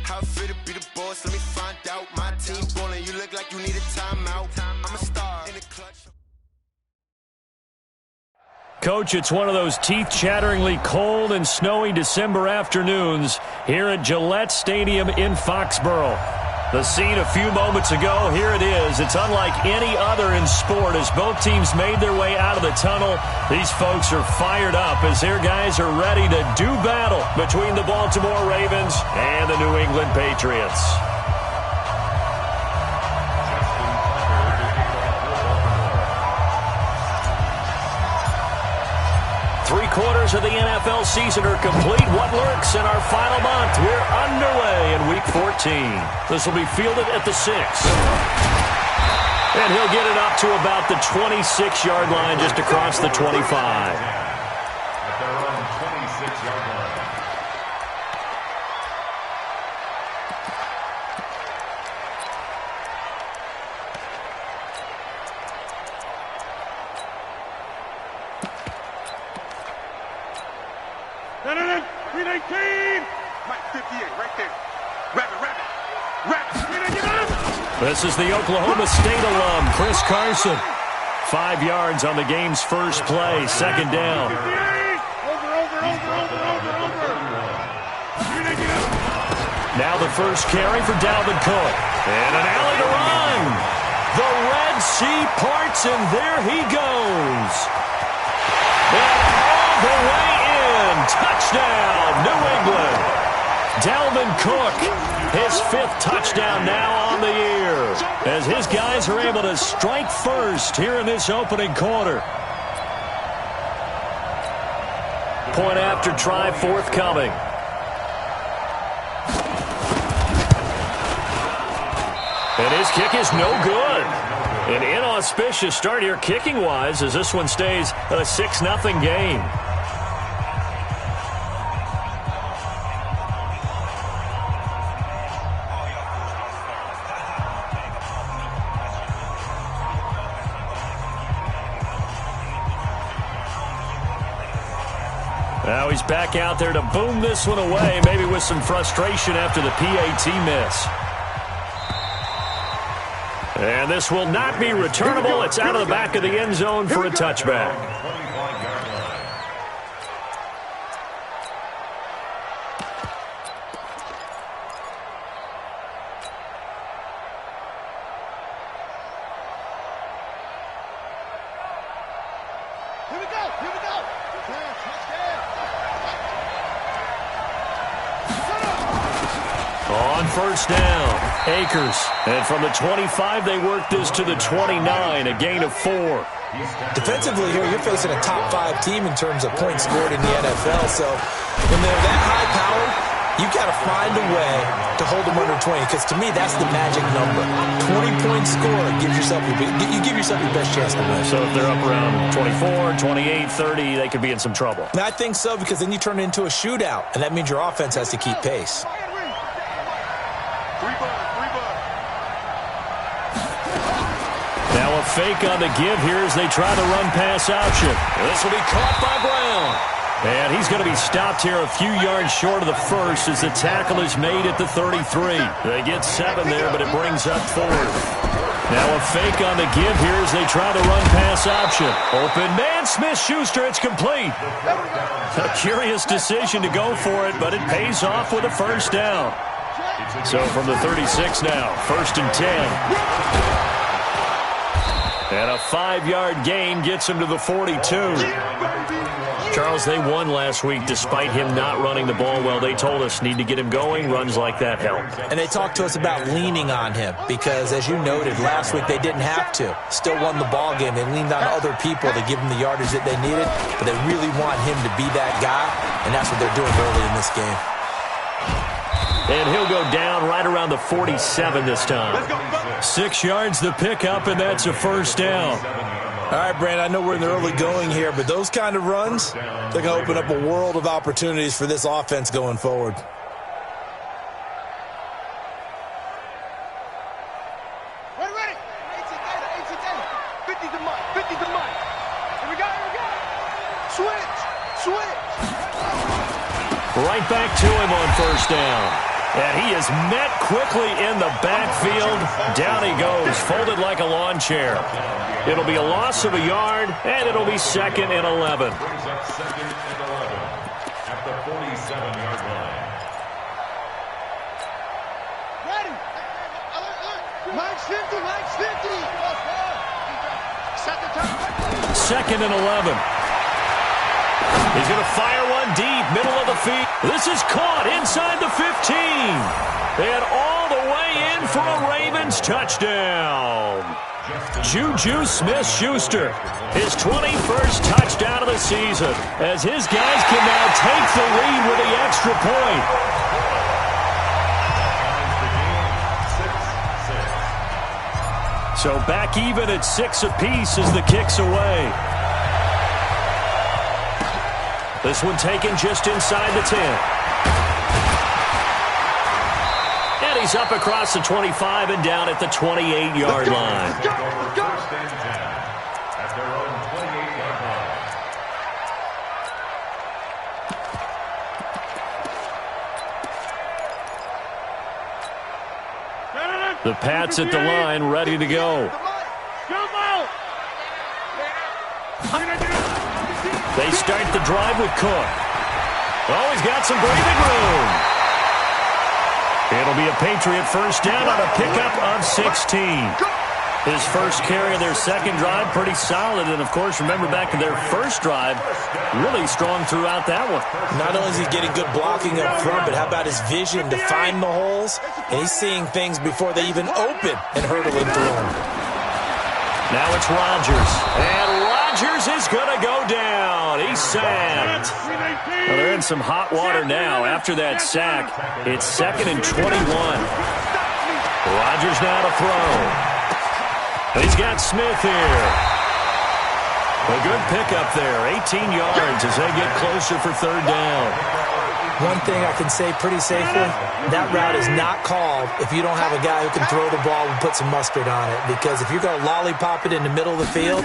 How I feel to be the boss, let me find out. My team ballin', you look like you need a timeout. I'm a star in the clutch. Coach, it's one of those teeth-chatteringly cold and snowy December afternoons here at Gillette Stadium in Foxborough. The scene a few moments ago, here it is. It's unlike any other in sport as both teams made their way out of the tunnel. These folks are fired up as their guys are ready to do battle between the Baltimore Ravens and the New England Patriots. Three-quarters of the NFL season are complete. What lurks in our final month? We're underway in Week 14. This will be fielded at the 6. And he'll get it up to about the 26-yard line, just across the 25. At their own 26-yard line. This is the Oklahoma State alum, Chris Carson. 5 yards on the game's first play, second down. Now the first carry for Dalvin Cook. And an alley to run. The Red Sea parts, and there he goes. And all the way in. Touchdown, New England. Dalvin Cook, his 5th touchdown now on the year, as his guys are able to strike first here in this opening quarter. Point after try forthcoming. And his kick is no good. An inauspicious start here kicking-wise as this one stays a 6-0 game. Now he's back out there to boom this one away, maybe with some frustration after the PAT miss. And this will not be returnable. It's out of the back of the end zone for a touchback. On first down, Akers. And from the 25, they work this to the 29, a gain of 4. Defensively here, you're facing a top 5 team in terms of points scored in the NFL. So when they're that high powered, you got to find a way to hold them under 20, because to me, that's the magic number. 20-point score gives yourself you give yourself your best chance to win. So if they're up around 24, 28, 30, they could be in some trouble. And I think so, because then you turn it into a shootout, and that means your offense has to keep pace. Now a fake on the give here as they try the run-pass option. This will be caught by Brown. And he's going to be stopped here a few yards short of the first as the tackle is made at the 33. They get 7 there, but it brings up 4th. Now a fake on the give here as they try the run-pass option. Open man, Smith-Schuster, it's complete. A curious decision to go for it, but it pays off with a first down. So from the 36 now, 1st and 10. And a 5-yard gain gets him to the 42. Charles, they won last week despite him not running the ball well. They told us need to get him going. Runs like that help. And they talked to us about leaning on him because, as you noted, last week they didn't have to. Still won the ball game. They leaned on other people to give them the yardage that they needed, but they really want him to be that guy, and that's what they're doing early in this game. And he'll go down right around the 47 this time. 6 yards the pickup, and that's a first down. All right, Brandon, I know we're in the early going here, but those kind of runs, they're going to open up a world of opportunities for this offense going forward. Ready. 18 data. 50 to Mike. Here we go. Switch. Right back to him on first down. And he is met quickly in the backfield. Down he goes, folded like a lawn chair. It'll be a loss of a yard, and it'll be 2nd and 11. Brings up 2nd and 11 at the 47-yard line. Ready. Mike 50, Mike 50. Set the time. 2nd and 11. He's going to fire one deep, middle of the field. This is caught inside the 15. And all the way in for a Ravens touchdown. Juju Smith-Schuster, his 21st touchdown of the season, as his guys can now take the lead with the extra point. So back even at 6 apiece as the kick's away. This one taken just inside the 10. And he's up across the 25 and down at the 28-yard line. First and 10 at their own 28-yard line. The Pats at the line, ready to go. They start the drive with Cook. Oh, he's got some breathing room. It'll be a Patriot first down on a pickup of 16. His first carry of their second drive, pretty solid. And, of course, remember back to their first drive, really strong throughout that one. Not only is he getting good blocking up front, but how about his vision to find the holes? And he's seeing things before they even open and hurtling through them. Now it's Rodgers. And Rodgers is going to go down. He's sacked. Well, they're in some hot water now. After that sack, it's 2nd and 21. Rodgers now to throw. He's got Smith here. A good pickup there. 18 yards as they get closer for 3rd down. One thing I can say pretty safely, that route is not called if you don't have a guy who can throw the ball and put some mustard on it. Because if you're going to lollipop it in the middle of the field,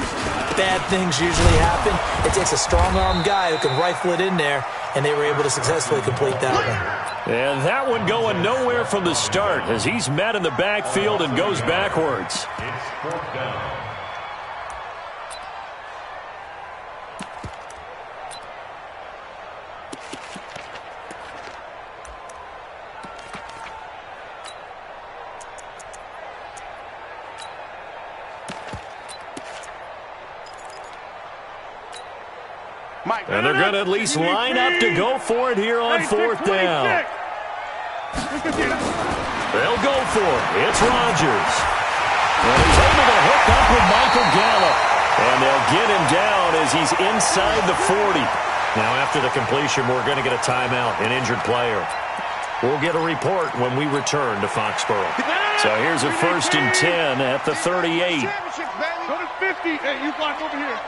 bad things usually happen. It takes a strong-arm guy who can rifle it in there, and they were able to successfully complete that one. And that one going nowhere from the start as he's met in the backfield and goes backwards. It's 4th down. And they're going to at least line up to go for it here on 4th down. They'll go for it. It's Rodgers. And he's able to hook up with Michael Gallup. And they'll get him down as he's inside the 40. Now after the completion, we're going to get a timeout, an injured player. We'll get a report when we return to Foxborough. So here's a 1st and 10 at the 38. Go to 50. Hey, you block over here.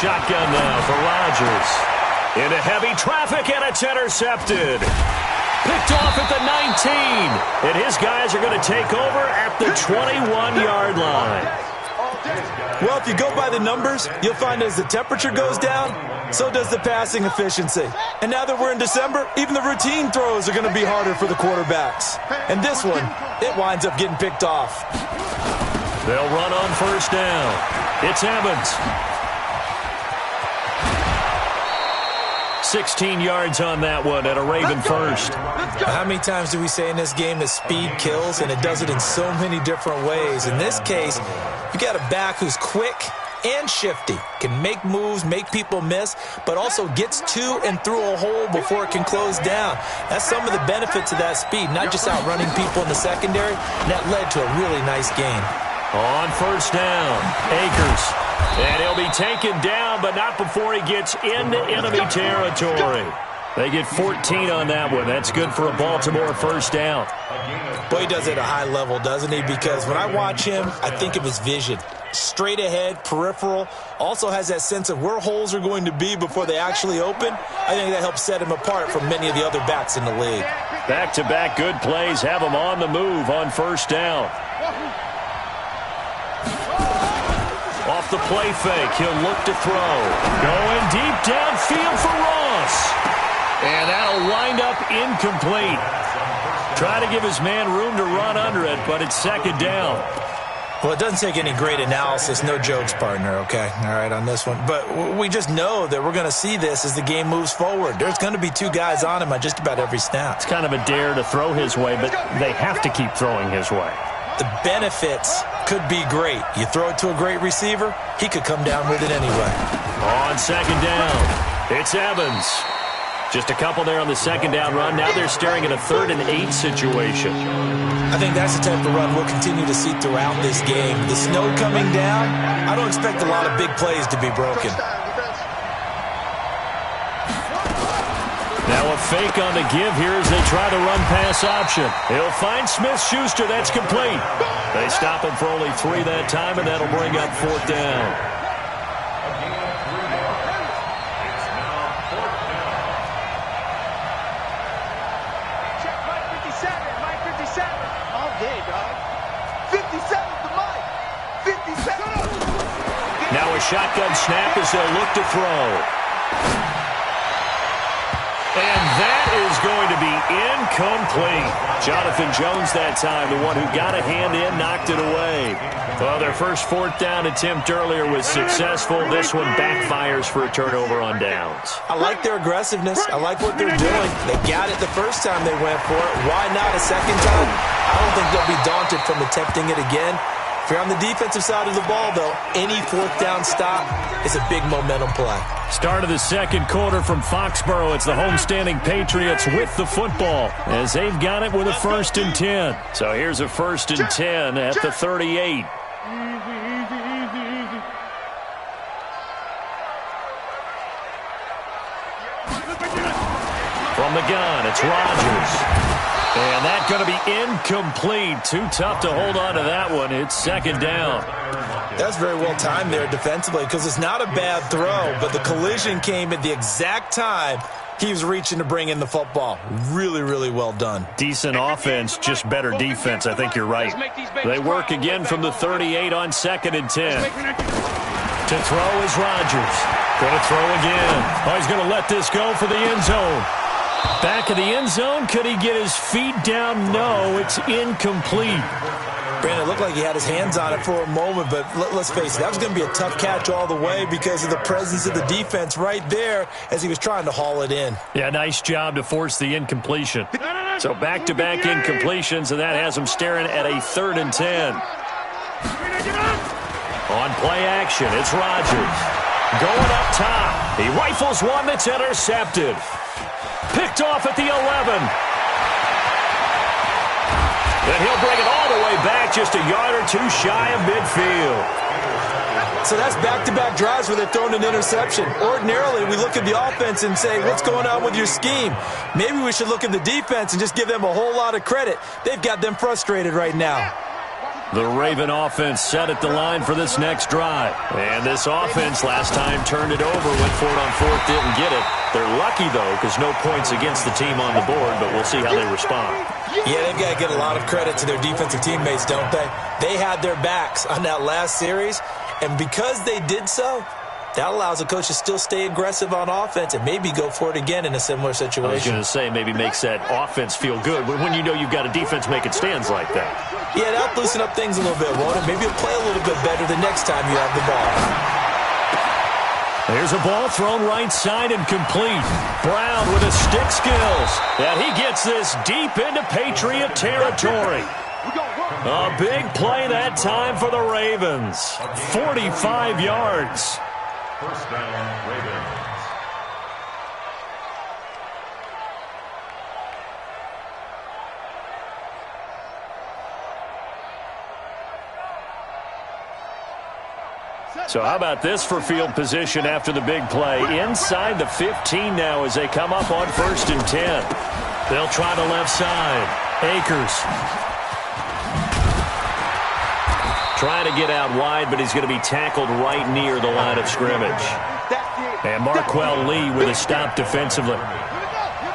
Shotgun now for Rodgers. Into heavy traffic, and it's intercepted. Picked off at the 19. And his guys are going to take over at the 21-yard line. Well, if you go by the numbers, you'll find as the temperature goes down, so does the passing efficiency. And now that we're in December, even the routine throws are going to be harder for the quarterbacks. And this one, it winds up getting picked off. They'll run on 1st down. It's Evans. 16 yards on that one at a Raven first. How many times do we say in this game that speed kills, and it does it in so many different ways? In this case, you got a back who's quick and shifty, can make moves, make people miss, but also gets to and through a hole before it can close down. That's some of the benefits of that speed, not just outrunning people in the secondary, and that led to a really nice game. On 1st down, Akers. And he'll be taken down, but not before he gets into enemy territory. They get 14 on that one. That's good for a Baltimore 1st down. Boy, he does it at a high level, doesn't he? Because when I watch him, I think of his vision. Straight ahead, peripheral. Also has that sense of where holes are going to be before they actually open. I think that helps set him apart from many of the other backs in the league. Back-to-back good plays have him on the move on 1st down. Off the play fake, he'll look to throw. Going deep downfield for Ross. incomplete. Try to give his man room to run under it, but it's second down. Well, it doesn't take any great analysis. No jokes, partner, okay? All right, on this one. But we just know that we're going to see this as the game moves forward. There's going to be two guys on him on just about every snap. It's kind of a dare to throw his way, but they have to keep throwing his way. The benefits could be great. You throw it to a great receiver, he could come down with it anyway. On second down, it's Evans. Just a couple there on the second down run. Now they're staring at a 3rd and 8 situation. I think that's the type of run we'll continue to see throughout this game. The snow coming down, I don't expect a lot of big plays to be broken. Now a fake on the give here as they try the run-pass option. He'll find Smith-Schuster. That's complete. They stop him for only 3 that time, and that'll bring up 4th down. Now a shotgun snap as they'll look to throw. And that is going to be incomplete. Jonathan Jones that time, the one who got a hand in, knocked it away. Well, their first 4th down attempt earlier was successful. This one backfires for a turnover on downs. I like their aggressiveness. I like what they're doing. They got it the first time they went for it. Why not a second time? I don't think they'll be daunted from attempting it again. If you're on the defensive side of the ball, though, any 4th down stop is a big momentum play. Start of the second quarter from Foxborough. It's the homestanding Patriots with the football as they've got it with a 1st and 10. So here's a 1st and 10 at the 38. From the gun, it's Rodgers. And that's going to be incomplete. Too tough to hold on to that one. It's second down. That's very well timed there defensively because it's not a bad throw, but the collision came at the exact time he was reaching to bring in the football. Really, really well done. Decent offense, just better defense. I think you're right. They work again from the 38 on 2nd and 10. To throw is Rodgers. Going to throw again. Oh, he's going to let this go for the end zone. Back of the end zone. Could he get his feet down? No, it's incomplete. Brandon, it looked like he had his hands on it for a moment, but let's face it, that was going to be a tough catch all the way because of the presence of the defense right there as he was trying to haul it in. Yeah, nice job to force the incompletion. So back-to-back incompletions, and that has him staring at a 3rd and 10. On play action, it's Rodgers. Going up top. He rifles one that's intercepted. Picked off at the 11. Then he'll bring it all the way back, just a yard or 2 shy of midfield. So that's back-to-back drives where they're throwing an interception. Ordinarily, we look at the offense and say, what's going on with your scheme? Maybe we should look at the defense and just give them a whole lot of credit. They've got them frustrated right now. The Raven offense set at the line for this next drive. And this offense last time turned it over, went for it on 4th, didn't get it. They're lucky, though, because no points against the team on the board, but we'll see how they respond. Yeah, they've got to get a lot of credit to their defensive teammates, don't they? They had their backs on that last series, and because they did so, that allows the coach to still stay aggressive on offense and maybe go for it again in a similar situation. I was going to say maybe makes that offense feel good when you know you've got a defense making stands like that. Yeah, that'll loosen up things a little bit, won't it? Maybe you'll play a little bit better the next time you have the ball. There's a ball thrown right side and complete. Brown with his stick skills. And he gets this deep into Patriot territory. A big play that time for the Ravens. 45 yards. 1st down, Ravens. So how about this for field position after the big play? Inside the 15 now as they come up on 1st and 10. They'll try the left side. Akers. Trying to get out wide, but he's going to be tackled right near the line of scrimmage. And Marquell Lee with a stop defensively.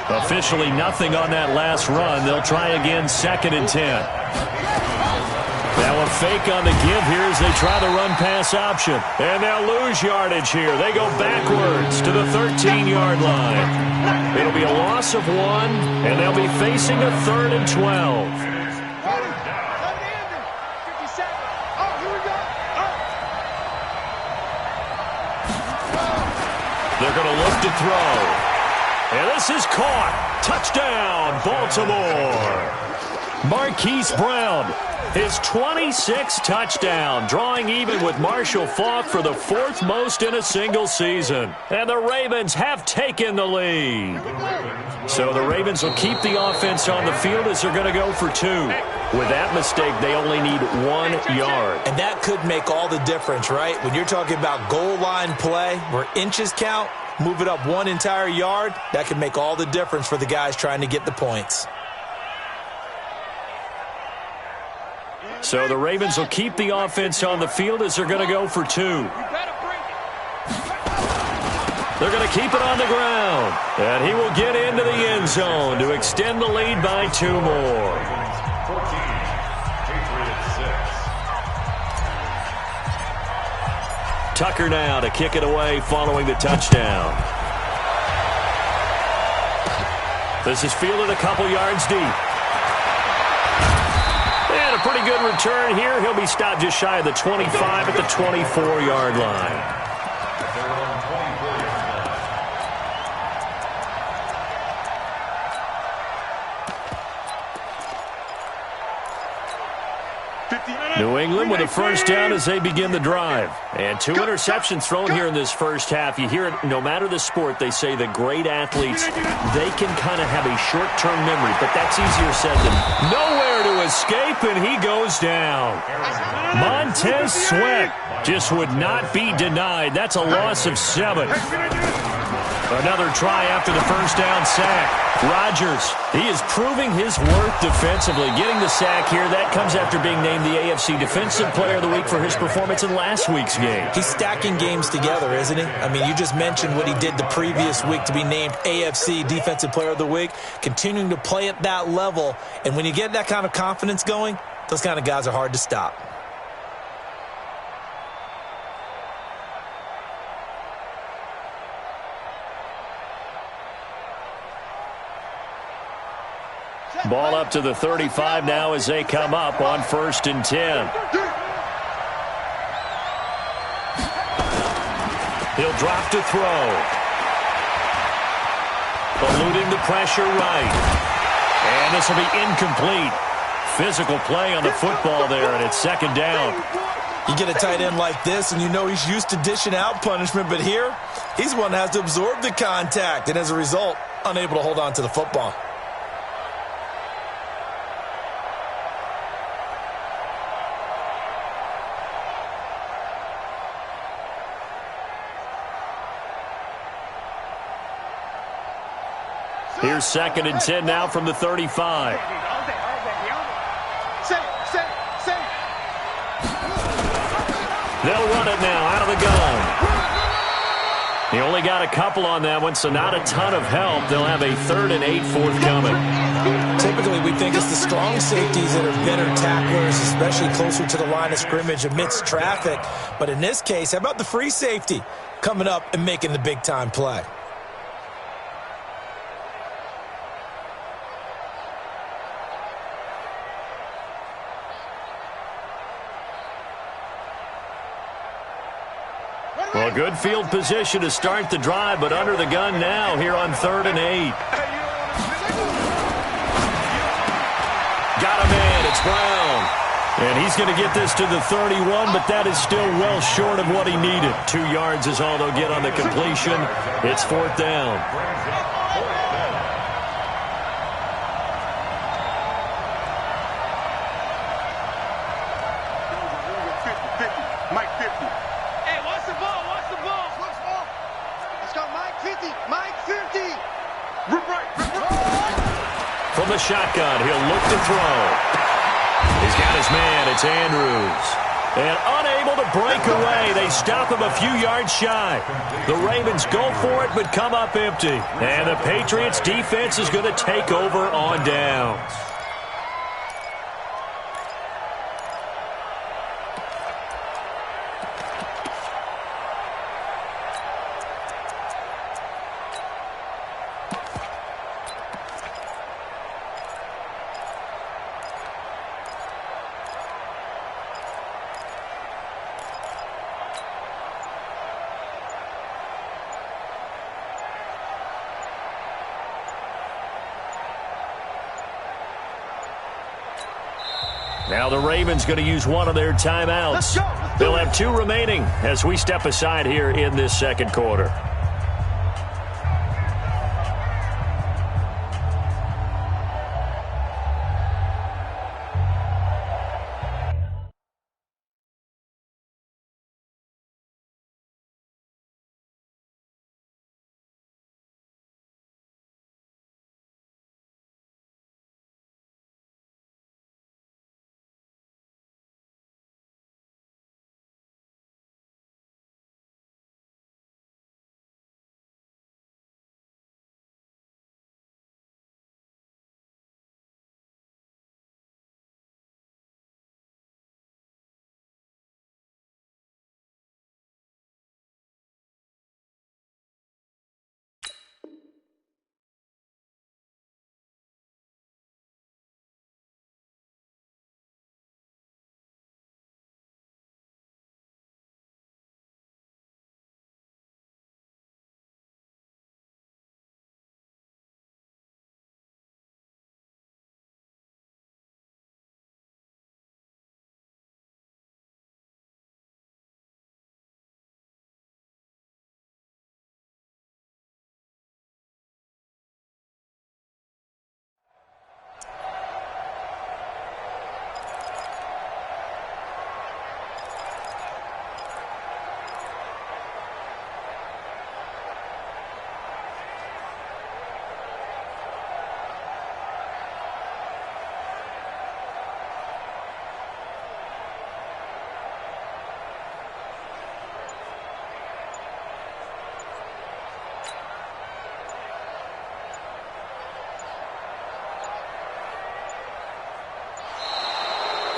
Officially nothing on that last run. They'll try again 2nd and 10. That one A fake on the give here as they try the run-pass option. And they'll lose yardage here. They go backwards to the 13-yard line. It'll be a loss of 1, and they'll be facing a 3rd and 12. They're going to look to throw. And this is caught. Touchdown, Baltimore. Marquise Brown, his 26th touchdown, drawing even with Marshall Faulk for the 4th most in a single season. And the Ravens have taken the lead. So the Ravens will keep the offense on the field as they're going to go for 2. With that mistake, they only need 1 yard. And that could make all the difference, right? When you're talking about goal line play where inches count, move it up 1 entire yard, that could make all the difference for the guys trying to get the points. So the Ravens will keep the offense on the field as they're going to go for 2. They're going to keep it on the ground. And he will get into the end zone to extend the lead by 2 more. 14, Patriots 6. Tucker now to kick it away following the touchdown. This is fielded a couple yards deep. And a pretty good return here. He'll be stopped just shy of the 25 at the 24-yard line. New England with a first down as they begin the drive. And 2 interceptions thrown here in this first half. You hear it, no matter the sport, they say that great athletes, they can kind of have a short-term memory, but that's easier said than nowhere to escape, and he goes down. Montez Sweat just would not be denied. That's a loss of 7. Another try after the first down sack. Rodgers, he is proving his worth defensively. Getting the sack here, that comes after being named the AFC Defensive Player of the Week for his performance in last week's game. He's stacking games together, isn't he? I mean, you just mentioned what he did the previous week to be named AFC Defensive Player of the Week, continuing to play at that level. And when you get that kind of confidence going, those kind of guys are hard to stop. Ball up to the 35 now as they come up on 1st and 10. He'll drop to throw. Eluding the pressure right. And this will be incomplete. Physical play on the football there, and it's 2nd down. You get a tight end like this, and you know he's used to dishing out punishment, but here, he's one that has to absorb the contact, and as a result, unable to hold on to the football. Here's 2nd and 10 now from the 35. They'll run it now out of the gun. He only got a couple on that one, so not a ton of help. They'll have a 3rd and 8 forthcoming. Typically, we think it's the strong safeties that are better tacklers, especially closer to the line of scrimmage amidst traffic. But in this case, how about the free safety coming up and making the big-time play? Well, good field position to start the drive, but under the gun now here on 3rd and 8. Got a man, it's Brown. And he's going to get this to the 31, but that is still well short of what he needed. 2 yards is all they'll get on the completion. It's 4th down. Mike 50. Hey, watch the ball, watch the ball. Let's go, Mike 50, Mike 50. Right. From the shotgun, he'll look to throw. He's got his man, it's Andrews. And unable to break away, they stop him a few yards shy. The Ravens go for it, but come up empty. And the Patriots defense is going to take over on downs. Now the Ravens going to use one of their timeouts. They'll have 2 remaining as we step aside here in this second quarter.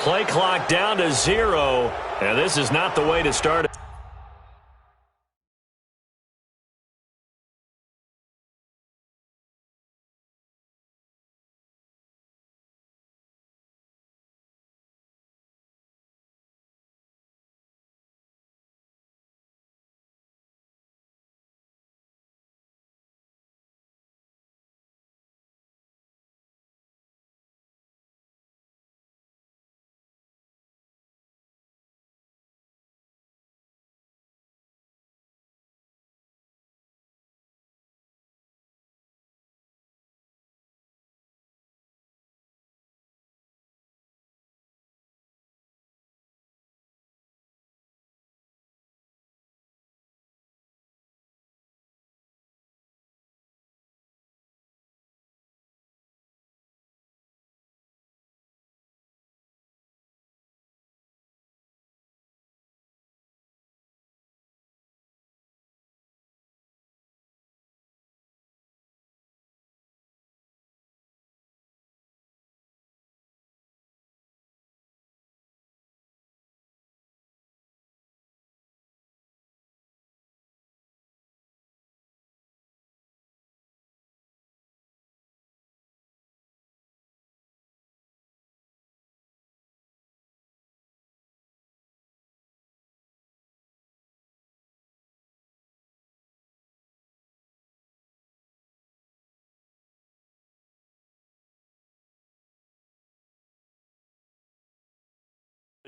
Play clock down to 0, and this is not the way to start it.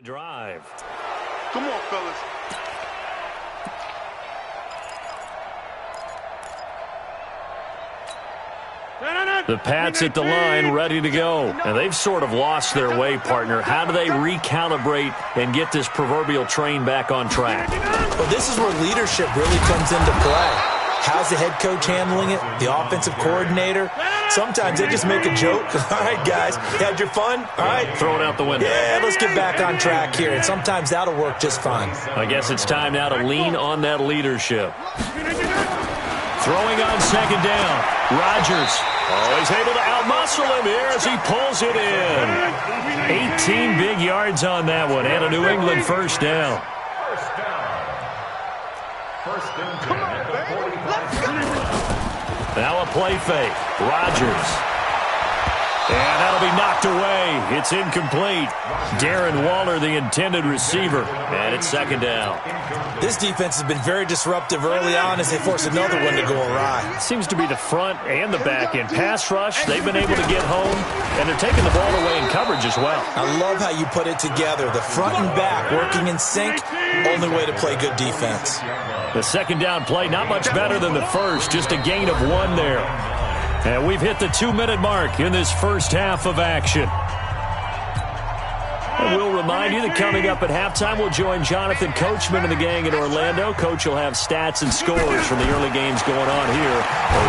Drive. Come on, fellas. The Pats at the line, ready to go. And they've sort of lost their way, partner. How do they recalibrate and get this proverbial train back on track? Well, this is where leadership really comes into play. How's the head coach handling it? The offensive coordinator? Sometimes they just make a joke. All right, guys, you had your fun? All right. Throw it out the window. Yeah, let's get back on track here. And sometimes that'll work just fine. I guess it's time now to lean on that leadership. Throwing on second down. Rodgers. Oh, he's able to outmuscle him here as he pulls it in. 18 big yards on that one, and a New England first down. First and 10 at the 45. Now a play fake. Rodgers. And that'll be knocked away. It's incomplete. Darren Waller, the intended receiver. And it's second down. This defense has been very disruptive early on as they force another one to go awry. It seems to be the front and the back end. Pass rush, they've been able to get home, and they're taking the ball away in coverage as well. I love how you put it together. The front and back working in sync, only way to play good defense. The second down play, not much better than the first, just a gain of 1 there. And we've hit the 2-minute mark in this first half of action. And we'll remind you that coming up at halftime, we'll join Jonathan Coachman and the gang in Orlando. Coach will have stats and scores from the early games going on here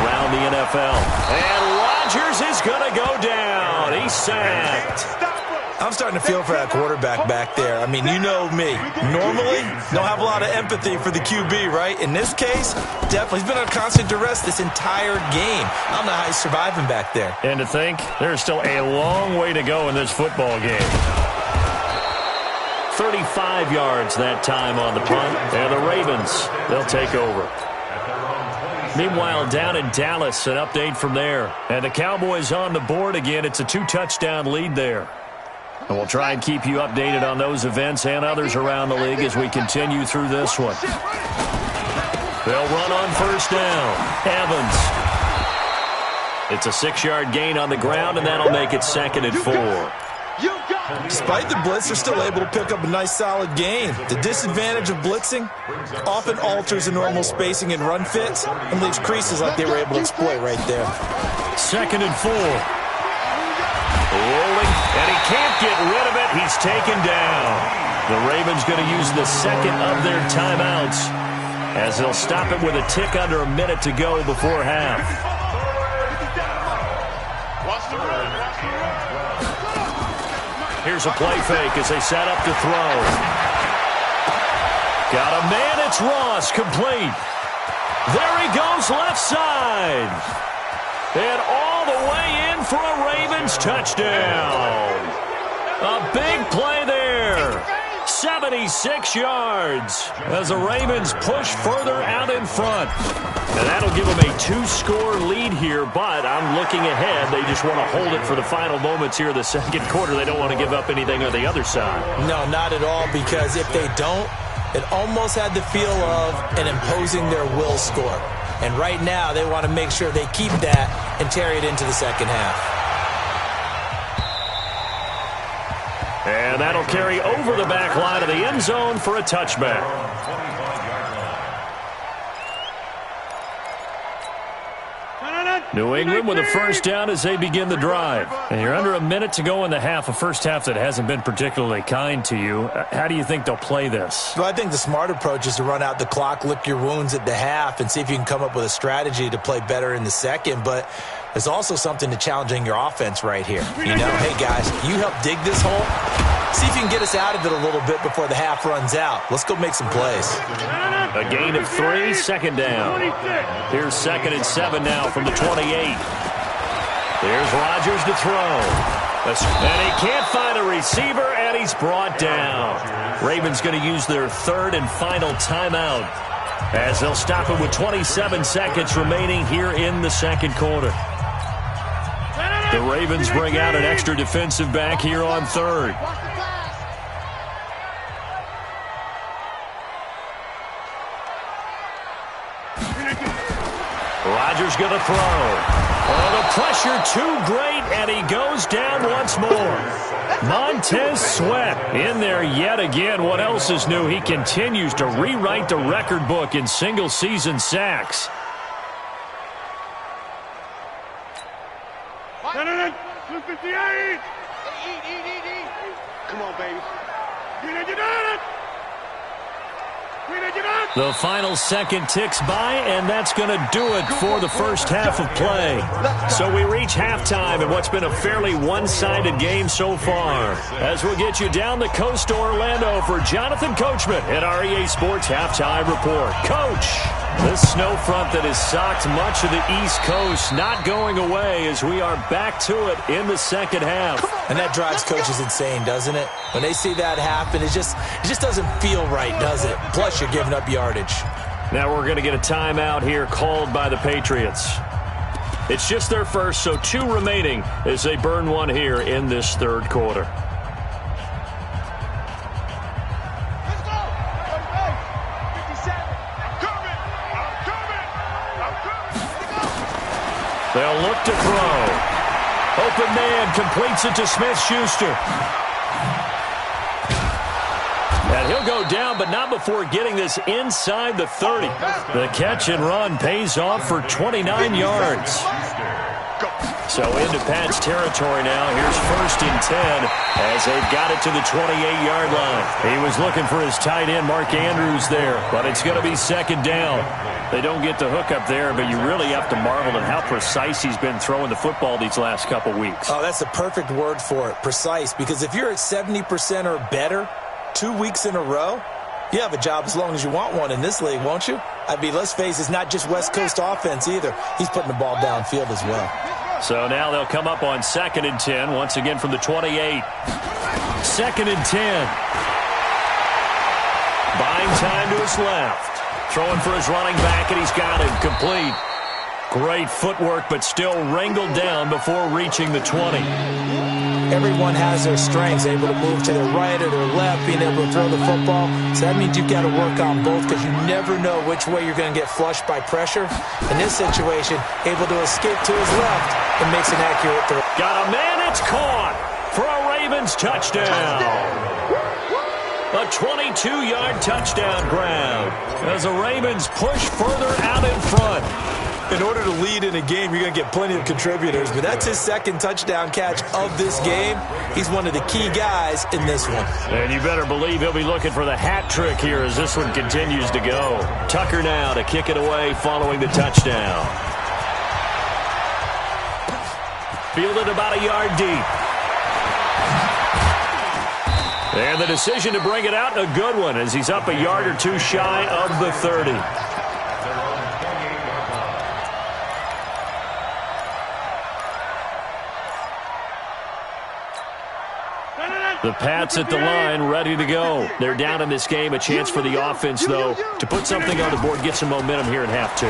around the NFL. And Rodgers is going to go down. He's sacked. I'm starting to feel for that quarterback back there. I mean, you know me. Normally, don't have a lot of empathy for the QB, right? In this case, definitely. He's been under constant duress this entire game. I don't know how he's surviving back there. And to think, there's still a long way to go in this football game. 35 yards that time on the punt. And the Ravens, they'll take over. Meanwhile, down in Dallas, an update from there. And the Cowboys on the board again. It's a 2-touchdown lead there. And we'll try and keep you updated on those events and others around the league as we continue through this one. They'll run on first down. Evans. It's a 6-yard gain on the ground, and that'll make it 2nd and 4. Despite the blitz, they're still able to pick up a nice, solid gain. The disadvantage of blitzing often alters the normal spacing and run fits and leaves creases like they were able to exploit right there. 2nd and 4. Rolling, and he can't get rid of it. He's taken down. The Ravens going to use the second of their timeouts as they'll stop it with a tick under a minute to go before half. Here's a play fake as they set up to throw. Got a man, it's Ross, complete. There he goes, left side. And all the way in for a Ravens touchdown. A big play there. 76 yards as the Ravens push further out in front. And that'll give them a 2-score lead here, but I'm looking ahead. They just want to hold it for the final moments here of the second quarter. They don't want to give up anything on the other side. No, not at all, because if they don't, it almost had the feel of an imposing their will score. And right now, they want to make sure they keep that and carry it into the second half. And that'll carry over the back line of the end zone for a touchback. New England with a first down as they begin the drive. And you're under a minute to go in the half, a first half that hasn't been particularly kind to you. How do you think they'll play this? Well, I think the smart approach is to run out the clock, lick your wounds at the half, and see if you can come up with a strategy to play better in the second. But there's also something to challenging your offense right here. You know, hey, guys, you help dig this hole. See if you can get us out of it a little bit before the half runs out. Let's go make some plays. A gain of 3, second down. Here's 2nd and 7 now from the 28. There's Rodgers to throw. And he can't find a receiver, and he's brought down. Ravens going to use their 3rd and final timeout as they'll stop it with 27 seconds remaining here in the second quarter. The Ravens bring out an extra defensive back here on 3rd. Rodgers going to throw. Oh, the pressure too great, and he goes down once more. Montez Sweat in there yet again. What else is new? He continues to rewrite the record book in single-season sacks. Come on, baby. The final second ticks by, and that's going to do it for the first half of play. So we reach halftime in what's been a fairly one-sided game so far. As we'll get you down the coast to Orlando for Jonathan Coachman at our EA Sports Halftime Report. Coach, this snow front that has socked much of the East Coast not going away as we are back to it in the second half. And that drives coaches insane, doesn't it? When they see that happen, it just doesn't feel right, does it? Plus, you're giving up yardage. Now we're going to get a timeout here called by the Patriots. It's just their first, so 2 remaining as they burn one here in this third quarter. Let's go! 57. I'm coming! They'll look to throw. Open man completes it to Smith-Schuster. And he'll go down, but not before getting this inside the 30. The catch and run pays off for 29 yards. So into Pat's territory now. Here's 1st and 10 as they've got it to the 28-yard line. He was looking for his tight end, Mark Andrews, there, but it's going to be 2nd down. They don't get the hook up there, but you really have to marvel at how precise he's been throwing the football these last couple weeks. Oh, that's the perfect word for it, precise, because if you're at 70% or better 2 weeks in a row, you have a job as long as you want one in this league, won't you? I mean, let's face it, it's not just West Coast offense either. He's putting the ball downfield as well. So now they'll come up on 2nd and 10, once again from the 28. 2nd and 10. Buying time to his left. Throwing for his running back, and he's got him complete. Great footwork, but still wrangled down before reaching the 20. Everyone has their strengths, able to move to their right or their left, being able to throw the football. So that means you've got to work on both because you never know which way you're going to get flushed by pressure. In this situation, able to escape to his left and makes an accurate throw. Got a man, it's caught for a Ravens touchdown. A 22-yard touchdown grab as the Ravens push further out in front. In order to lead in a game, you're going to get plenty of contributors, but that's his 2nd touchdown catch of this game. He's one of the key guys in this one. And you better believe he'll be looking for the hat trick here as this one continues to go. Tucker now to kick it away following the touchdown. Fielded about a yard deep. And the decision to bring it out, a good one, as he's up a yard or 2 shy of the 30. The Pats at the line, ready to go. They're down in this game. A chance for the offense, though, to put something on the board, get some momentum here in half 2.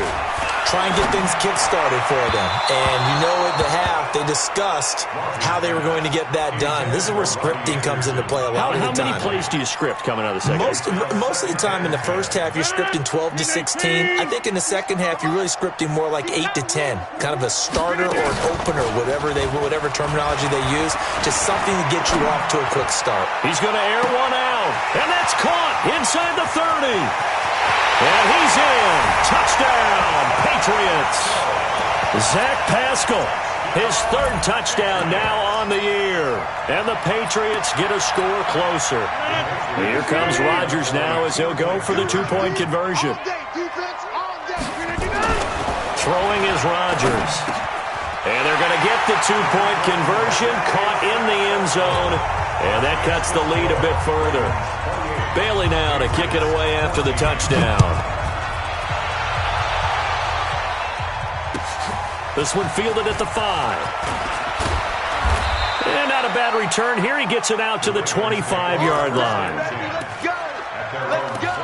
Try and get things kick-started for them. And you know at the half, they discussed how they were going to get that done. This is where scripting comes into play a lot of the time. How many plays do you script coming out of the second half? Most of the time in the first half, you're scripting 12 to 16. I think in the second half, you're really scripting more like 8 to 10. Kind of a starter or an opener, whatever terminology they use. Just something to get you off to a quick start. He's going to air one out. And that's caught inside the 30. And he's in. Touchdown, Patriots. Zach Pascal, his 3rd touchdown now on the year. And the Patriots get a score closer. Here comes Rodgers now as he'll go for the 2-point conversion. Throwing is Rodgers. And they're going to get the 2-point conversion, caught in the end zone. And that cuts the lead a bit further. Bailey now to kick it away after the touchdown. This one fielded at the 5. And not a bad return here. He gets it out to the 25-yard line. Let's go! Let's go!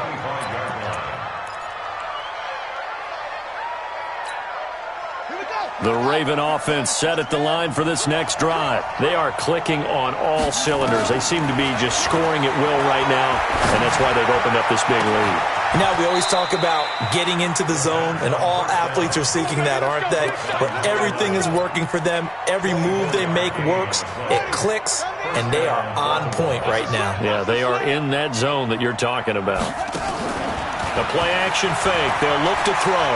The Raven offense set at the line for this next drive. They are clicking on all cylinders. They seem to be just scoring at will right now, and that's why they've opened up this big lead. Now, we always talk about getting into the zone, and all athletes are seeking that, aren't they? Where everything is working for them. Every move they make works. It clicks, and they are on point right now. Yeah, they are in that zone that you're talking about. The play-action fake. They'll look to throw.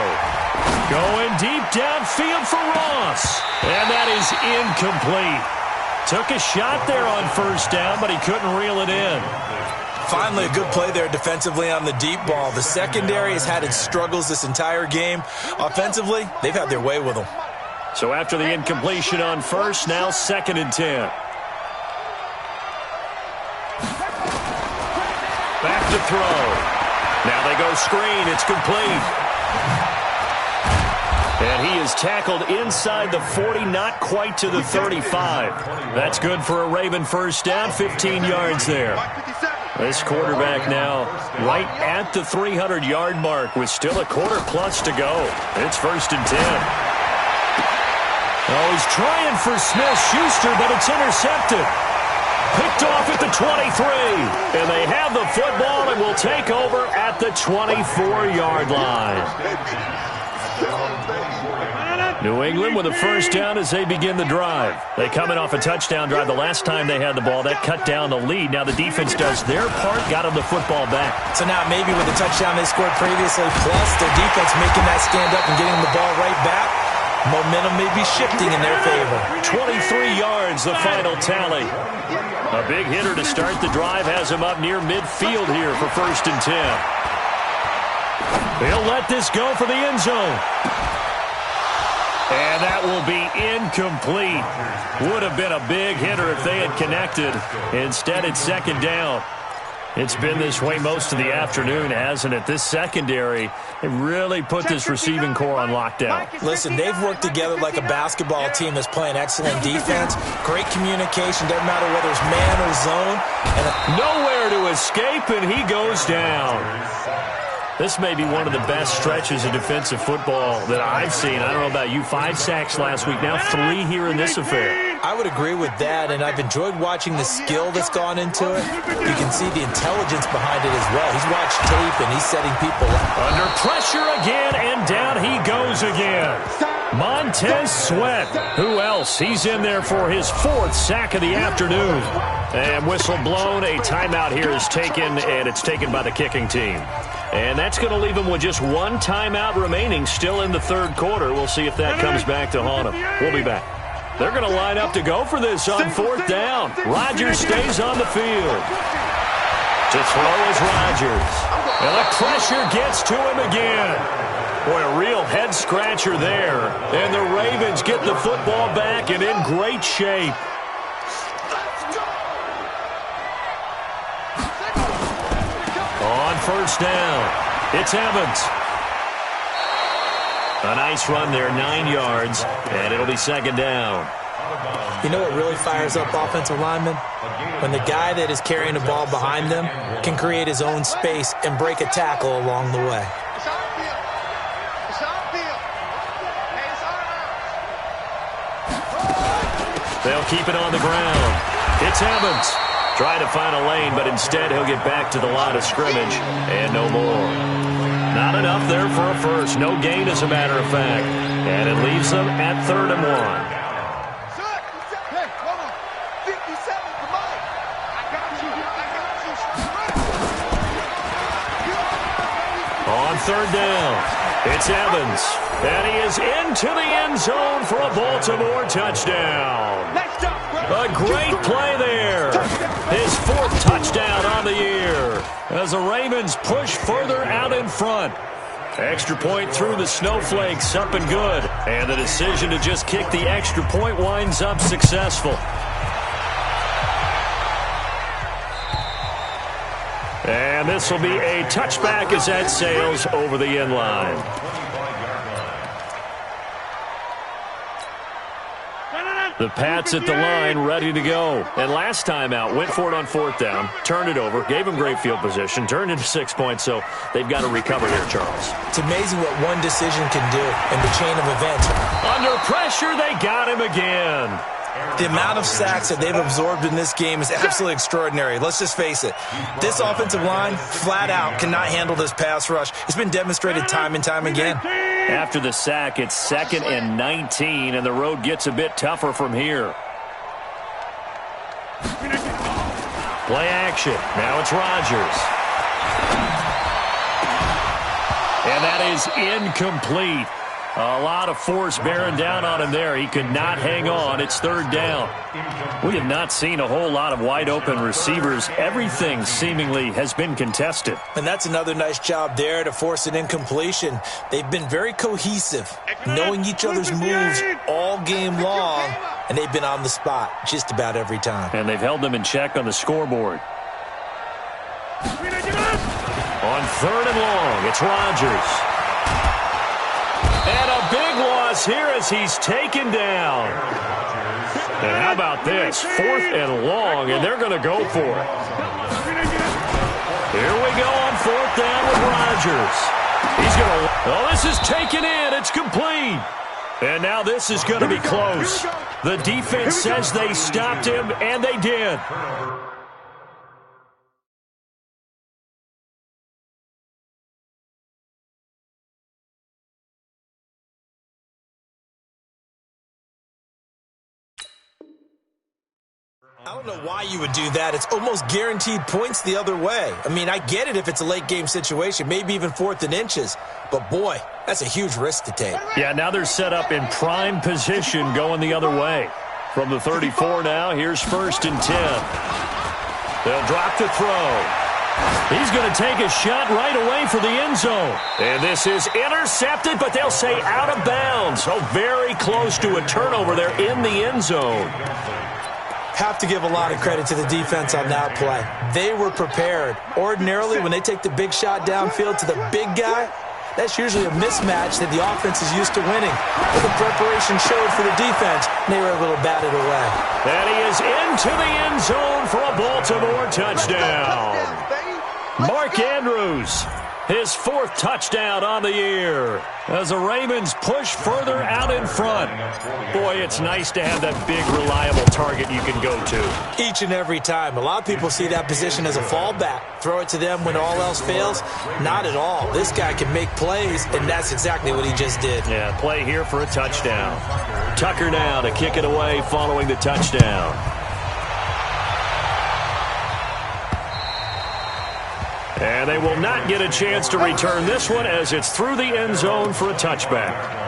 Going deep downfield for Ross. And that is incomplete. Took a shot there on 1st down, but he couldn't reel it in. Finally, a good play there defensively on the deep ball. The secondary has had its struggles this entire game. Offensively, they've had their way with them. So after the incompletion on 1st, now 2nd and 10. Back to throw. Now they go screen. It's complete. And he is tackled inside the 40, not quite to the 35. That's good for a Raven 1st down, 15 yards there. This quarterback now right at the 300-yard mark with still a quarter plus to go. It's 1st and 10. Oh, he's trying for Smith-Schuster, but it's intercepted. Picked off at the 23. And they have the football and will take over at the 24-yard line. New England with a first down as they begin the drive. They come in off a touchdown drive the last time they had the ball. That cut down the lead. Now the defense does their part, got them the football back. So now maybe with the touchdown they scored previously, plus their defense making that stand up and getting the ball right back, momentum may be shifting in their favor. 23 yards, the final tally. A big hitter to start the drive has him up near midfield here for 1st and 10. They'll let this go for the end zone. And that will be incomplete. Would have been a big hitter if they had connected. Instead, it's 2nd down. It's been this way most of the afternoon, hasn't it? This secondary, they really put this receiving core on lockdown. Listen, they've worked together like a basketball team that's playing excellent defense. Great communication, doesn't matter whether it's man or zone. And nowhere to escape, and he goes down. This may be one of the best stretches of defensive football that I've seen. I don't know about you. 5 sacks last week, now 3 here in this affair. I would agree with that, and I've enjoyed watching the skill that's gone into it. You can see the intelligence behind it as well. He's watched tape, and he's setting people up. Under pressure again, and down he goes again. Montez Sweat. Who else? He's in there for his 4th sack of the afternoon. And whistle blown. A timeout here is taken, and it's taken by the kicking team. And that's going to leave him with just 1 timeout remaining still in the 3rd quarter. We'll see if that comes back to haunt him. We'll be back. They're going to line up to go for this on 4th down. Rodgers stays on the field. To throw is Rodgers. And the pressure gets to him again. Boy, a real head-scratcher there. And the Ravens get the football back and in great shape. On 1st down, it's Evans. A nice run there, 9 yards, and it'll be 2nd down. You know what really fires up offensive linemen? When the guy that is carrying the ball behind them can create his own space and break a tackle along the way. They'll keep it on the ground. It's Evans. Trying to find a lane, but instead he'll get back to the line of scrimmage, and no more. Not enough there for a first. No gain, as a matter of fact. And it leaves them at 3rd and 1. Hey, hold on. 57, come on. I got you. On 3rd down, it's Evans. And he is into the end zone for a Baltimore touchdown. A great play there. His 4th touchdown on the year as the Ravens push further out in front. Extra point through the snowflakes, up and good. And the decision to just kick the extra point winds up successful. And this will be a touchback as that sails over the end line. The Pats at the line, ready to go. And last time out, went for it on 4th down, turned it over, gave them great field position, turned into 6 points, so they've got to recover here, Charles. It's amazing what one decision can do in the chain of events. Under pressure, they got him again. The amount of sacks that they've absorbed in this game is absolutely extraordinary. Let's just face it. This offensive line, flat out, cannot handle this pass rush. It's been demonstrated time and time again. After the sack, it's 2nd and 19, and the road gets a bit tougher from here. Play action. Now it's Rodgers. And that is incomplete. A lot of force bearing down on him there. He could not hang on. It's 3rd down. We have not seen a whole lot of wide-open receivers. Everything seemingly has been contested. And that's another nice job there to force an incompletion. They've been very cohesive, knowing each other's moves all game long, and they've been on the spot just about every time. And they've held them in check on the scoreboard. On 3rd and long, it's Rodgers. And a big loss here as he's taken down. And how about this? 4th and long, and they're going to go for it. Here we go on 4th down with Rodgers. He's going to... Oh, this is taken in. It's complete. And now this is going to be close. The defense says they stopped him, and they did. I don't know why you would do that. It's almost guaranteed points the other way. I mean, I get it if it's a late game situation, maybe even 4th and inches. But, boy, that's a huge risk to take. Yeah, now they're set up in prime position going the other way. From the 34 now, here's 1st and 10. They'll drop the throw. He's going to take a shot right away for the end zone. And this is intercepted, but they'll say out of bounds. So very close to a turnover there in the end zone. Have to give a lot of credit to the defense on that play. They were prepared. Ordinarily, when they take the big shot downfield to the big guy, that's usually a mismatch that the offense is used to winning. But the preparation showed for the defense, and they were able to bat it away. And he is into the end zone for a Baltimore touchdown. Mark Andrews, his 4th touchdown on the year, as the Ravens push further out in front. Boy, it's nice to have that big, reliable target you can go to. Each and every time. A lot of people see that position as a fallback. Throw it to them when all else fails. Not at all. This guy can make plays, and that's exactly what he just did. Yeah, play here for a touchdown. Tucker now to kick it away following the touchdown. And they will not get a chance to return this one as it's through the end zone for a touchback.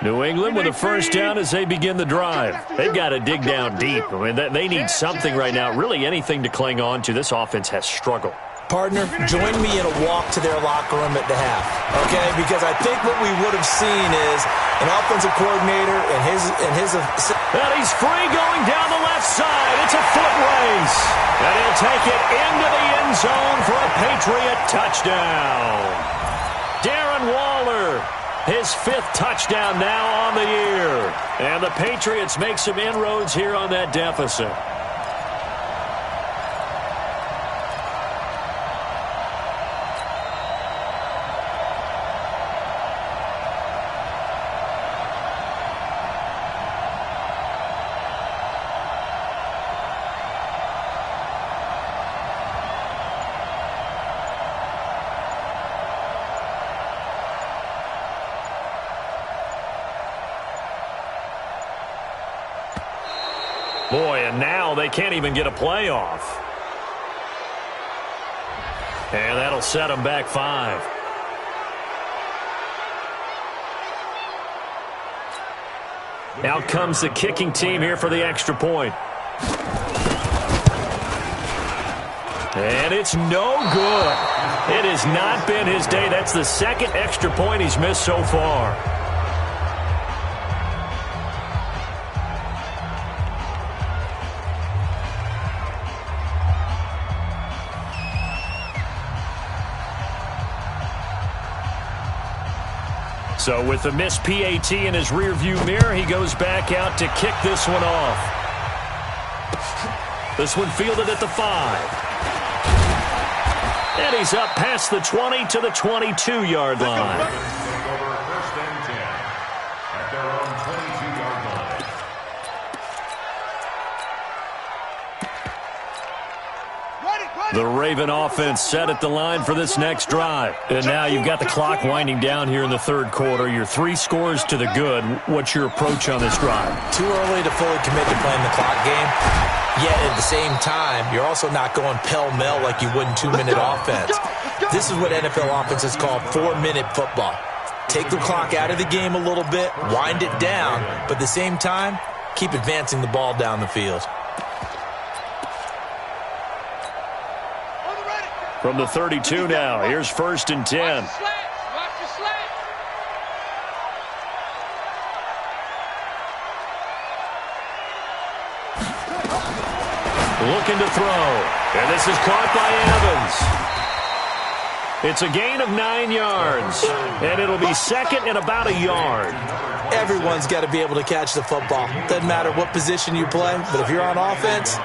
New England with a first down as they begin the drive. They've got to dig down deep. I mean, they need something right now, really anything to cling on to. This offense has struggled. Partner, join me in a walk to their locker room at the half, okay? Because I think what we would have seen is an offensive coordinator and his. And he's free going down the left side. It's a foot race. And he'll take it into the end zone for a Patriot touchdown. Darren Waller, his 5th touchdown now on the year. And the Patriots make some inroads here on that deficit. Boy, and now they can't even get a play off. And that'll set them back 5. Out comes the kicking team here for the extra point. And it's no good. It has not been his day. That's the 2nd extra point he's missed so far. So with the missed PAT in his rearview mirror, he goes back out to kick this one off. This one fielded at the 5. And he's up past the 20 to the 22-yard line. First and 10 at their own 22-yard line. The Raven offense set at the line for this next drive. And now you've got the clock winding down here in the 3rd quarter. You're 3 scores to the good. What's your approach on this drive? Too early to fully commit to playing the clock game. Yet at the same time, you're also not going pell-mell like you would in 2-minute offense. This is what NFL offenses call 4-minute football. Take the clock out of the game a little bit, wind it down, but at the same time, keep advancing the ball down the field. From the 32 now, here's 1st and 10. Looking to throw. And this is caught by Evans. It's a gain of 9 yards, and it'll be second and about a yard. Everyone's got to be able to catch the football. Doesn't matter what position you play, but if you're on offense,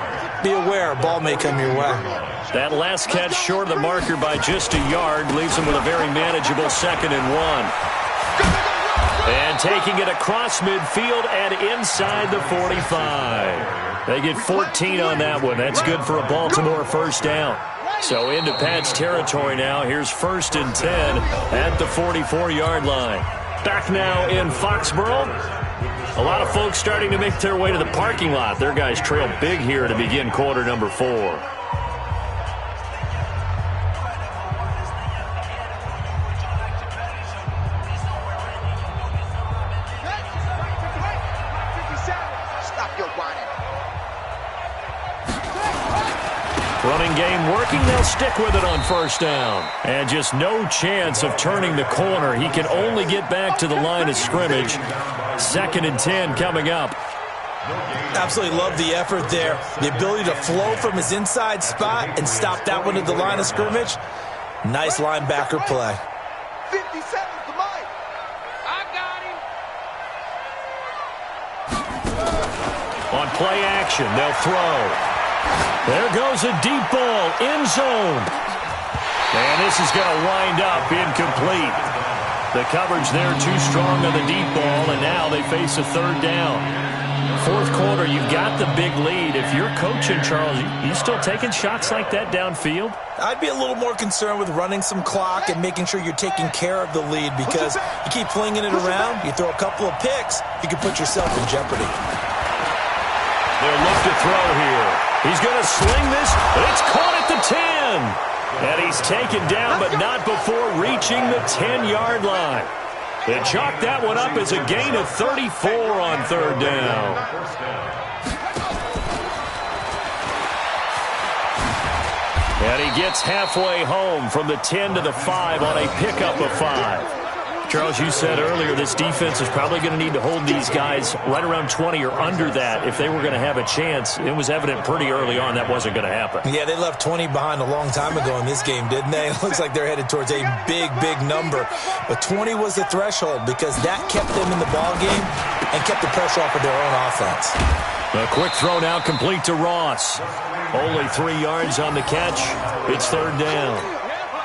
be aware a ball may come your way. That last catch short of the marker by just a yard leaves them with a very manageable 2nd and 1. And taking it across midfield and inside the 45. They get 14 on that one. That's good for a Baltimore first down. So into Pat's territory now. Here's 1st and 10 at the 44-yard line. Back now in Foxborough. A lot of folks starting to make their way to the parking lot. Their guys trail big here to begin quarter number 4. Running game working. They'll stick with it on first down. And just no chance of turning the corner. He can only get back to the line of scrimmage. 2nd and 10 coming up. Absolutely love the effort there. The ability to flow from his inside spot and stop that one at the line of scrimmage. Nice linebacker play. 57 to Mike. I got him. On play action, they'll throw. There goes a deep ball, end zone. And this is going to wind up incomplete. The coverage there too strong on the deep ball, and now they face a 3rd down. 4th quarter, you've got the big lead. If you're coaching, Charles, you still taking shots like that downfield? I'd be a little more concerned with running some clock and making sure you're taking care of the lead, because you keep flinging it around, you throw a couple of picks, you can put yourself in jeopardy. They'll look to throw here. He's going to sling this. It's caught at the 10. And he's taken down, but not before reaching the 10-yard line. They chalk that one up as a gain of 34 on 3rd down. And he gets halfway home from the 10 to the 5 on a pickup of 5. Charles, you said earlier this defense is probably going to need to hold these guys right around 20 or under that if they were going to have a chance. It was evident pretty early on that wasn't going to happen. Yeah, they left 20 behind a long time ago in this game, didn't they? It looks like they're headed towards a big, big number. But 20 was the threshold because that kept them in the ball game and kept the pressure off of their own offense. A quick throw now complete to Ross. Only 3 yards on the catch. It's 3rd down.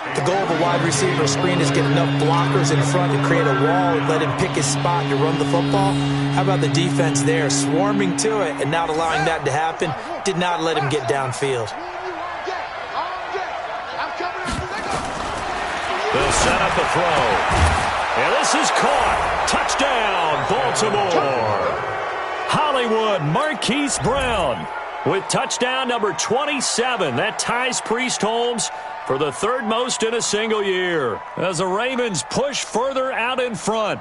The goal of a wide receiver screen is get enough blockers in front to create a wall and let him pick his spot to run the football. How about the defense there, swarming to it and not allowing that to happen? Did not let him get downfield. They'll set up a throw. And this is caught. Touchdown, Baltimore. Hollywood Marquise Brown with touchdown number 27. That ties Priest Holmes for the 3rd most in a single year as the Ravens push further out in front.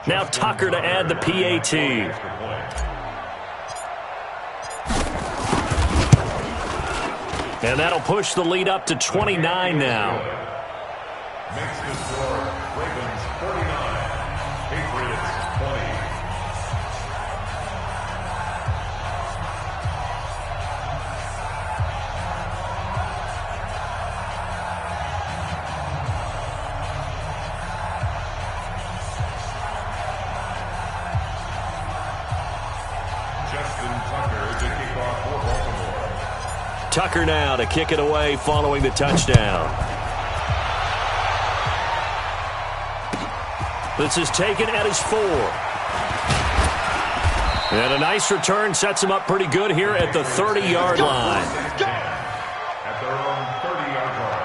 Now Tucker to add the PAT. And that'll push the lead up to 29 now. Makes the score Ravens 49, Patriots 20. Tucker now to kick it away following the touchdown. This is taken at his 4. And a nice return sets him up pretty good here at the 30-yard line. At their own 30-yard line.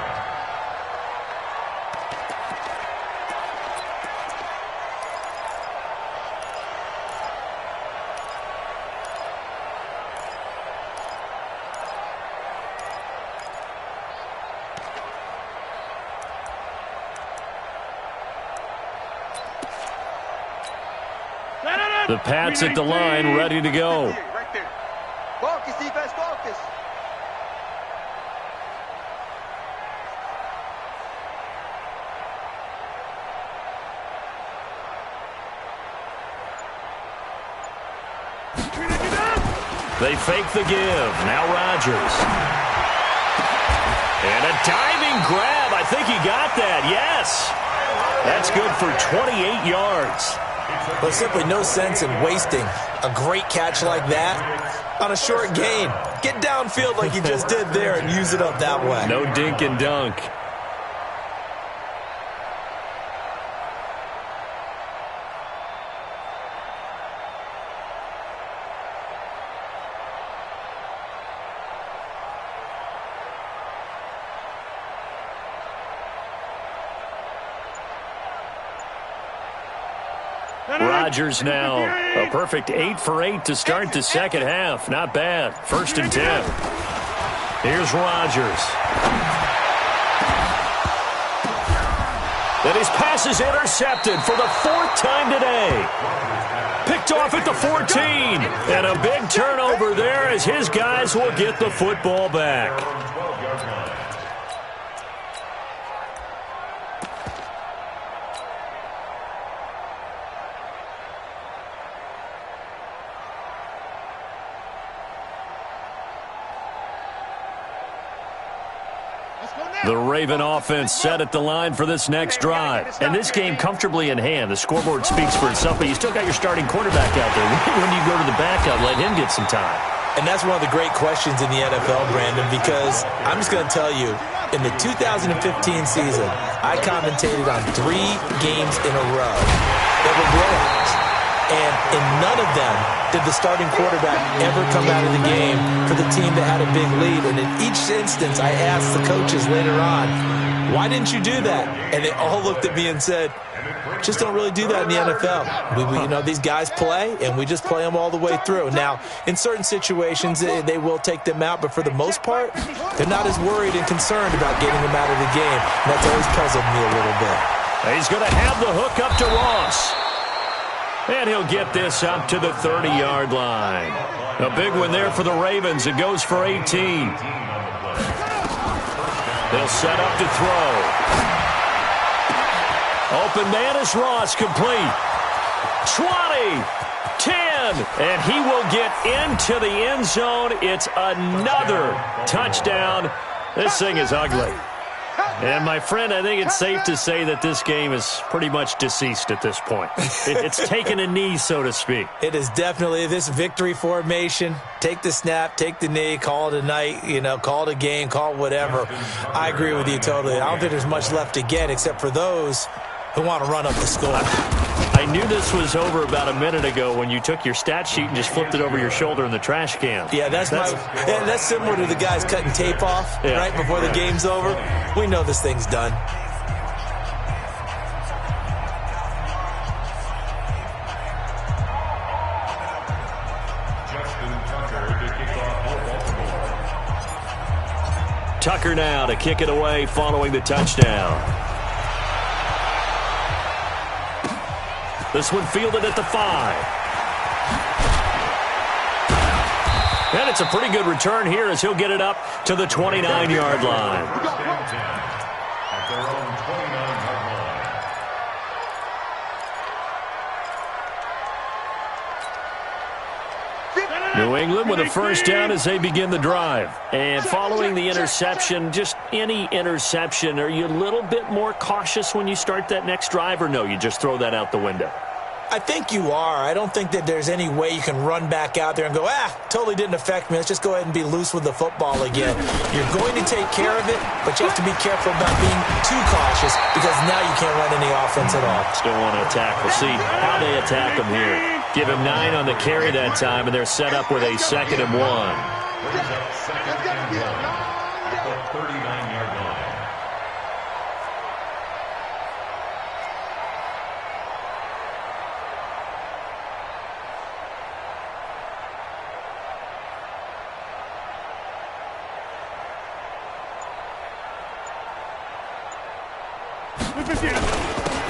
The Pats at the line, ready to go. Right there. Focus, defense, focus. They fake the give. Now Rodgers. And a diving grab. I think he got that. Yes. That's good for 28 yards. There's simply no sense in wasting a great catch like that on a short gain. Get downfield like you just did there and use it up that way. No dink and dunk. Rodgers now a perfect 8 for 8 to start the second half. Not bad. 1st and 10. Here's Rodgers. And his pass is intercepted for the 4th time today. Picked off at the 14. And a big turnover there as his guys will get the football back. The Raven offense set at the line for this next drive. And this game comfortably in hand. The scoreboard speaks for itself, but you still got your starting quarterback out there. When do you go to the backup, let him get some time? And that's one of the great questions in the NFL, Brandon, because I'm just going to tell you, in the 2015 season, I commentated on 3 games in a row that were blowouts. And in none of them did the starting quarterback ever come out of the game for the team that had a big lead. And in each instance, I asked the coaches later on, why didn't you do that? And they all looked at me and said, just don't really do that in the NFL. These guys play, and we just play them all the way through. Now, in certain situations, they will take them out, but for the most part, they're not as worried and concerned about getting them out of the game. And that's always puzzled me a little bit. He's going to have the hook up to Ross. And he'll get this up to the 30-yard line. A big one there for the Ravens. It goes for 18. They'll set up to throw. Open man is Ross, complete. 20, 10, and he will get into the end zone. It's another touchdown. This thing is ugly. And, my friend, I think it's safe to say that this game is pretty much deceased at this point. It's taken a knee, so to speak. It is definitely this victory formation. Take the snap, take the knee, call it a night, call it a game, call it whatever. I agree with you totally. I don't think there's much left to get except for those who want to run up the score. I knew this was over about a minute ago when you took your stat sheet and just flipped it over your shoulder in the trash can. Yeah, that's similar to the guys cutting tape off right before the game's over. We know this thing's done. Tucker now to kick it away following the touchdown. This one fielded at the 5. And it's a pretty good return here as he'll get it up to the 29-yard line. At their own 29-yard line. New England with a first down as they begin the drive. And following the interception, just any interception, are you a little bit more cautious when you start that next drive, or no, you just throw that out the window? I think you are. I don't think that there's any way you can run back out there and go, totally didn't affect me. Let's just go ahead and be loose with the football again. You're going to take care of it, but you have to be careful about being too cautious because now you can't run any offense at all. Still want to attack. We'll see how they attack him here. Give him 9 on the carry that time, and they're set up with a 2nd and 1. Brings up 2nd and 1 at the 39-yard line.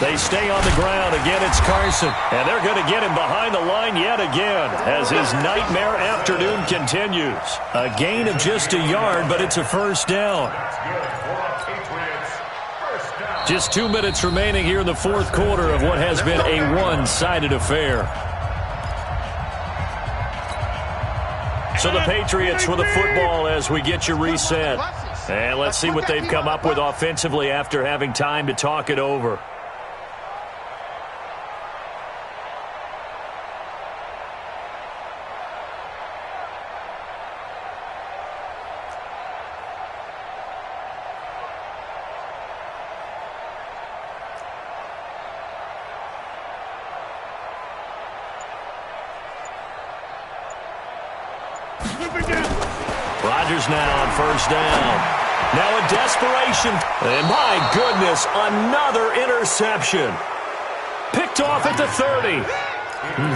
They stay on the ground. Again, it's Carson. And they're going to get him behind the line yet again as his nightmare afternoon continues. A gain of just a yard, but it's a first down. Just 2 minutes remaining here in the fourth quarter of what has been a one-sided affair. So the Patriots with the football as we get you reset. And let's see what they've come up with offensively after having time to talk it over. Rodgers now on first down. Now in desperation. And my goodness, another interception. Picked off at the 30.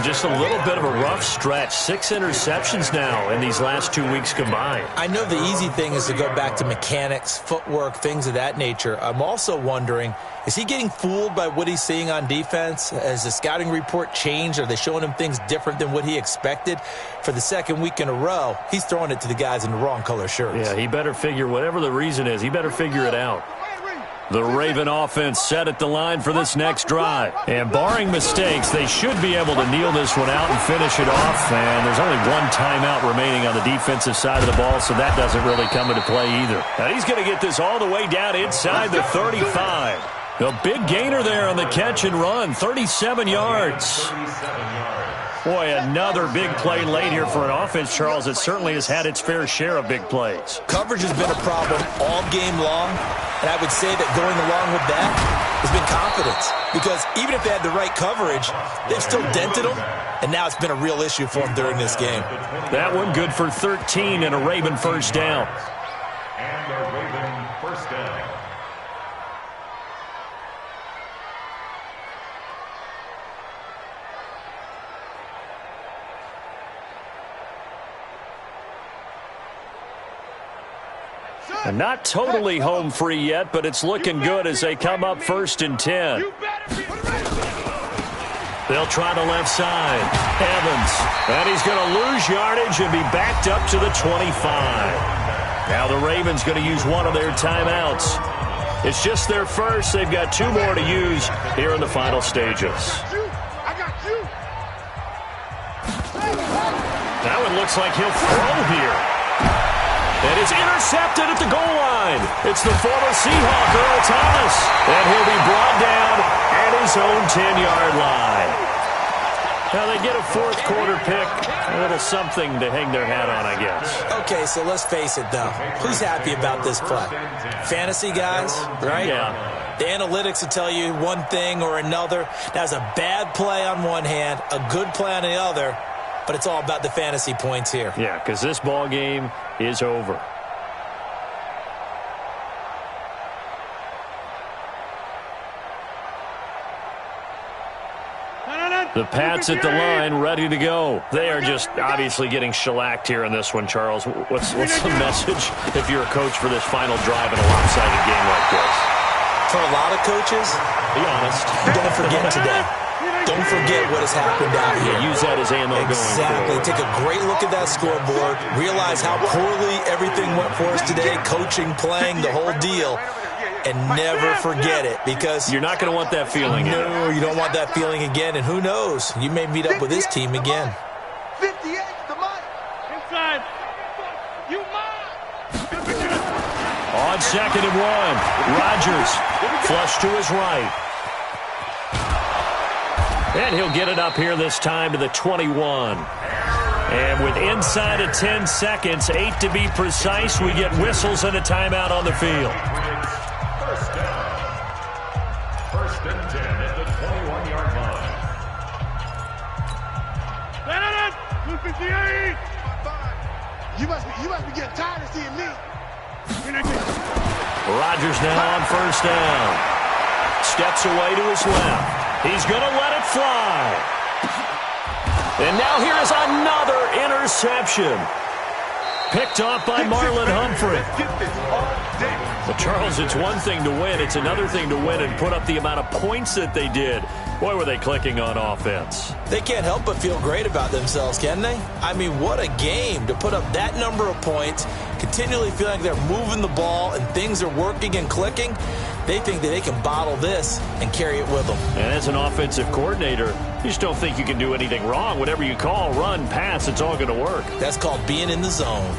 Just a little bit of a rough stretch. 6 interceptions now in these last 2 weeks combined. I know the easy thing is to go back to mechanics, footwork, things of that nature. I'm also wondering, is he getting fooled by what he's seeing on defense? Has the scouting report changed? Are they showing him things different than what he expected? For the second week in a row, he's throwing it to the guys in the wrong color shirts. Yeah, he better figure, whatever the reason is, he better figure it out. The Raven offense set at the line for this next drive. And barring mistakes, they should be able to kneel this one out and finish it off. And there's only one timeout remaining on the defensive side of the ball, so that doesn't really come into play either. Now he's going to get this all the way down inside the 35. A big gainer there on the catch and run, 37 yards. Boy, another big play late here for an offense, Charles, that certainly has had its fair share of big plays. Coverage has been a problem all game long, and I would say that going along with that has been confidence. Because even if they had the right coverage, they've still dented them, and now it's been a real issue for them during this game. That one good for 13 and a Raven first down. And a Raven first down. And not totally home free yet, but it's looking good as they come up 1st and 10. They'll try the left side. Evans. And he's going to lose yardage and be backed up to the 25. Now the Ravens going to use one of their timeouts. It's just their first. They've got 2 more to use here in the final stages. That one looks like he'll throw here. And it's intercepted at the goal line. It's the former Seahawk, Earl Thomas. And he'll be brought down at his own 10-yard line. Now they get a 4th quarter pick. A little something to hang their hat on, I guess. Okay, so let's face it, though. Who's happy about this play? Fantasy guys, right? Yeah. The analytics will tell you one thing or another. That's a bad play on one hand, a good play on the other. But it's all about the fantasy points here. Yeah, because this ball game is over. The Pats at the line, ready to go. They are just obviously getting shellacked here in this one, Charles. What's the message if you're a coach for this final drive in a lopsided game like this? For a lot of coaches, be honest. Don't forget today. Don't forget what has happened out here. Yeah, use that as ammo going forward. Take a great look at that scoreboard. Realize how poorly everything went for us today. Coaching, playing, the whole deal. And never forget it, because you're not going to want that feeling. No, you don't want that feeling again. And who knows? You may meet up with this team again. 58, the mic. Inside. You mine. On 2nd and 1, Rodgers flush to his right. And he'll get it up here this time to the 21. And with inside of 10 seconds, 8 to be precise, we get whistles and a timeout on the field. First down. 1st and 10 at the 21-yard line. 258. You must be getting tired of seeing me. Rodgers now on 1st down. Steps away to his left. He's going to let it fly. And now here is another interception. Picked off by Marlon Humphrey. Well, Charles, it's one thing to win. It's another thing to win and put up the amount of points that they did. Boy, were they clicking on offense. They can't help but feel great about themselves, can they? I mean, what a game to put up that number of points, continually feeling like they're moving the ball and things are working and clicking. They think that they can bottle this and carry it with them. And as an offensive coordinator, you just don't think you can do anything wrong. Whatever you call, run, pass, it's all going to work. That's called being in the zone.